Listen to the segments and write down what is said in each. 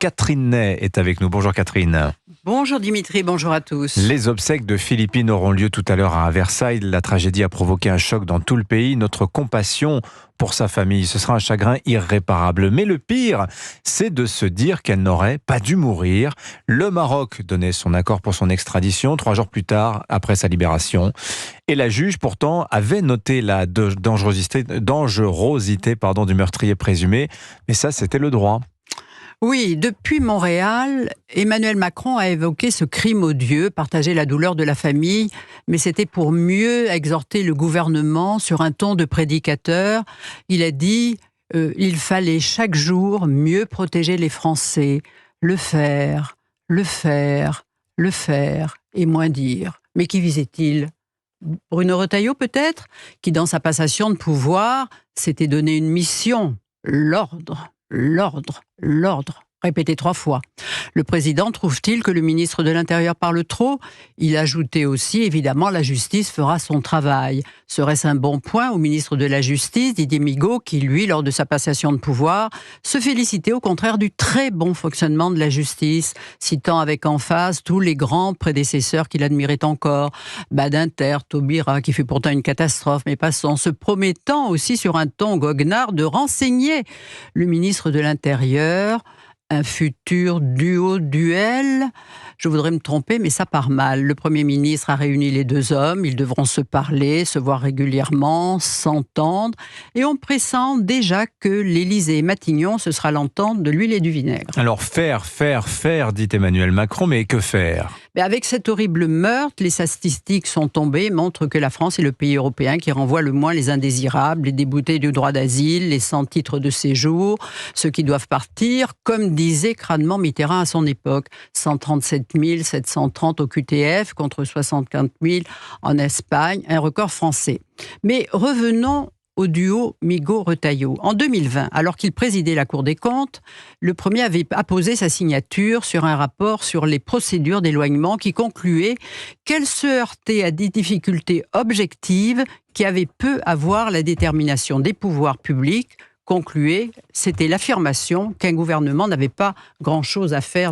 Catherine Ney est avec nous. Bonjour Catherine. Bonjour Dimitri, bonjour à tous. Les obsèques de Philippine auront lieu tout à l'heure à Versailles. La tragédie a provoqué un choc dans tout le pays. Notre compassion pour sa famille, ce sera un chagrin irréparable. Mais le pire, c'est de se dire qu'elle n'aurait pas dû mourir. Le Maroc donnait son accord pour son extradition 3 jours plus tard, après sa libération. Et la juge, pourtant, avait noté la dangerosité du meurtrier présumé. Mais ça, c'était le droit. Oui, depuis Montréal, Emmanuel Macron a évoqué ce crime odieux, partager la douleur de la famille, mais c'était pour mieux exhorter le gouvernement sur un ton de prédicateur. Il a dit il fallait chaque jour mieux protéger les Français, le faire, et moins dire. Mais qui visait-il ? Bruno Retailleau peut-être, qui dans sa passation de pouvoir s'était donné une mission, l'ordre. Répété 3 fois. Le président trouve-t-il que le ministre de l'Intérieur parle trop ? Il ajoutait aussi, évidemment, la justice fera son travail. Serait-ce un bon point au ministre de la Justice, Didier Migaud, qui, lui, lors de sa passation de pouvoir, se félicitait au contraire du très bon fonctionnement de la justice, citant avec emphase tous les grands prédécesseurs qu'il admirait encore. Badinter, Taubira, qui fut pourtant une catastrophe, mais passons, se promettant aussi sur un ton goguenard de renseigner le ministre de l'Intérieur. Un futur duel. Je voudrais me tromper, mais ça part mal. Le Premier ministre a réuni les deux hommes. Ils devront se parler, se voir régulièrement, s'entendre. Et on pressent déjà que l'Élysée et Matignon, ce sera l'entente de l'huile et du vinaigre. Alors faire, dit Emmanuel Macron, mais que faire ? Mais avec cet horrible meurtre, les statistiques sont tombées, montrent que la France est le pays européen qui renvoie le moins les indésirables, les déboutés du droit d'asile, les sans titre de séjour, ceux qui doivent partir, comme disait crânement Mitterrand à son époque. 137 730 au QTF contre 75 000 en Espagne, un record français. Mais revenons au duo Migaud-Retailleau. En 2020, alors qu'il présidait la Cour des comptes, le premier avait apposé sa signature sur un rapport sur les procédures d'éloignement qui concluait qu'elles se heurtaient à des difficultés objectives qui avaient peu à voir la détermination des pouvoirs publics. Concluait, c'était l'affirmation qu'un gouvernement n'avait pas grand-chose à faire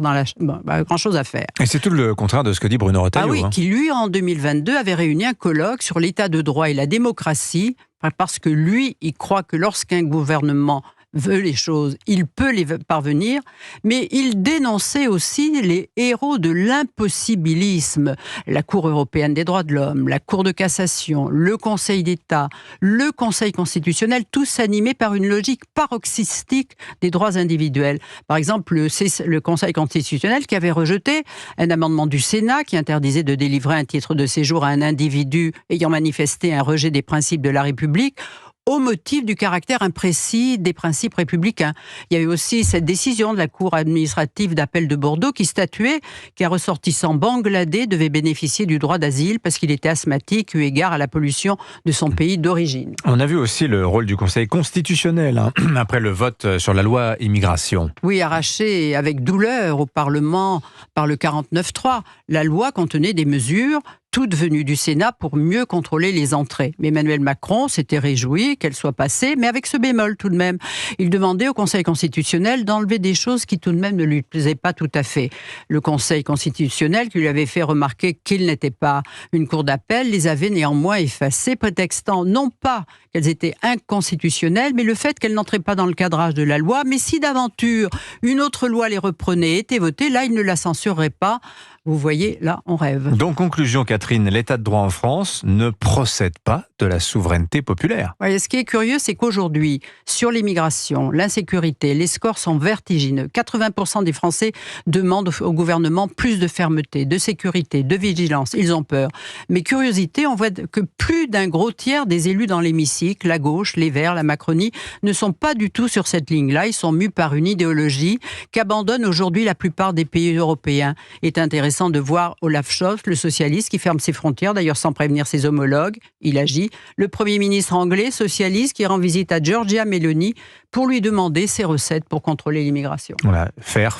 Et c'est tout le contraire de ce que dit Bruno Retailleau. Ah oui, qui lui, en 2022, avait réuni un colloque sur l'état de droit et la démocratie, parce que lui, il croit que lorsqu'un gouvernement veut les choses, il peut les parvenir, mais il dénonçait aussi les héros de l'impossibilisme. La Cour européenne des droits de l'homme, la Cour de cassation, le Conseil d'État, le Conseil constitutionnel, tous animés par une logique paroxystique des droits individuels. Par exemple, le Conseil constitutionnel qui avait rejeté un amendement du Sénat qui interdisait de délivrer un titre de séjour à un individu ayant manifesté un rejet des principes de la République, au motif du caractère imprécis des principes républicains. Il y avait aussi cette décision de la Cour administrative d'appel de Bordeaux qui statuait qu'un ressortissant bangladais devait bénéficier du droit d'asile parce qu'il était asthmatique eu égard à la pollution de son pays d'origine. On a vu aussi le rôle du Conseil constitutionnel après le vote sur la loi immigration. Oui, arraché avec douleur au Parlement par le 49.3. La loi contenait des mesures toutes venues du Sénat pour mieux contrôler les entrées. Mais Emmanuel Macron s'était réjoui qu'elle soit passée, mais avec ce bémol tout de même. Il demandait au Conseil constitutionnel d'enlever des choses qui tout de même ne lui plaisaient pas tout à fait. Le Conseil constitutionnel, qui lui avait fait remarquer qu'il n'était pas une cour d'appel, les avait néanmoins effacées, prétextant non pas qu'elles étaient inconstitutionnelles, mais le fait qu'elles n'entraient pas dans le cadrage de la loi. Mais si d'aventure une autre loi les reprenait et était votée, là, il ne la censurerait pas. Vous voyez, là, on rêve. Donc, conclusion, Catherine, l'état de droit en France ne procède pas de la souveraineté populaire. Oui, ce qui est curieux, c'est qu'aujourd'hui, sur l'immigration, l'insécurité, les scores sont vertigineux. 80% des Français demandent au gouvernement plus de fermeté, de sécurité, de vigilance. Ils ont peur. Mais curiosité, on voit que plus d'un gros tiers des élus dans l'hémicycle, la gauche, les Verts, la Macronie, ne sont pas du tout sur cette ligne-là. Ils sont mus par une idéologie qu'abandonne aujourd'hui la plupart des pays européens. Il est intéressant de voir Olaf Scholz, le socialiste, qui ferme ses frontières, d'ailleurs sans prévenir ses homologues. Il agit. Le Premier ministre anglais, socialiste, qui rend visite à Giorgia Meloni pour lui demander ses recettes pour contrôler l'immigration. Voilà, faire,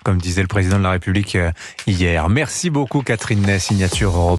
comme disait le président de la République hier. Merci beaucoup Catherine Ney, signature Europe.